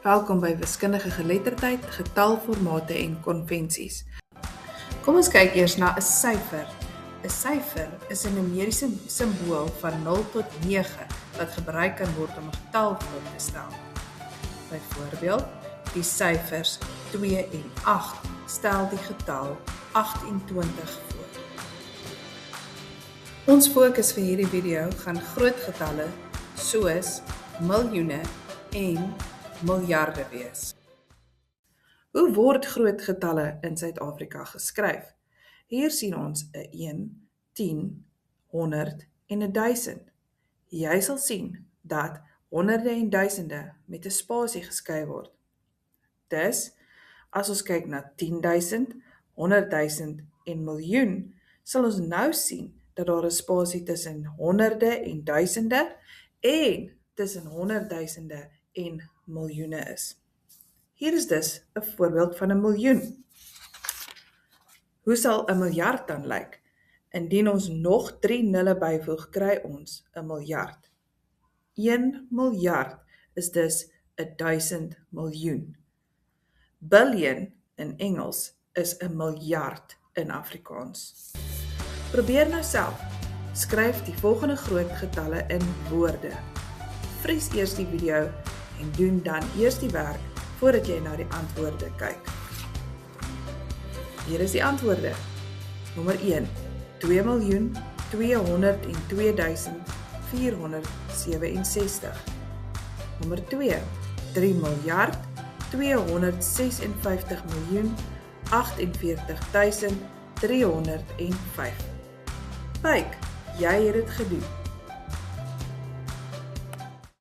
Welkom by Wiskundige Geletterdheid, getalformate en konvensies. Kom ons kyk eers na 'n syfer. 'n Syfer is 'n numeriese simbool van 0 tot 9 wat gebruik kan word om 'n getal voor te stel. Byvoorbeeld, die syfers 2 en 8 stel die getal 28 voor. Ons fokus vir hierdie video gaan groot getalle soos miljoene en miljarde wees. Hoe word groot getalle in Suid-Afrika geskryf? Hier sien ons 'n 1, 10, 100 en 'n 1000. Jy sal sien dat honderde en duisende met 'n spasie geskryf word. Dus, as ons kyk na 10.000, 100.000 en miljoen, sal ons nou sien dat daar 'n spasie tussen honderde en duisende en tussen 100.000 en miljoene is. Hier is dus 'n voorbeeld van 'n miljoen. Hoe sal 'n miljard dan lyk? Indien ons nog 3 nulle byvoeg, kry ons 'n miljard. 1 miljard is dus 1000 miljoen. Billion in Engels is 'n miljard in Afrikaans. Probeer nou self. Skryf die volgende groot getalle in woorde. Vries eers die video en doen dan eers die werk voordat jy na die antwoorde kyk. Hier is die antwoorde. Nommer 1. 2.202.467. Nommer 2. 3.256.048.305. Kyk, jy het dit gedoen.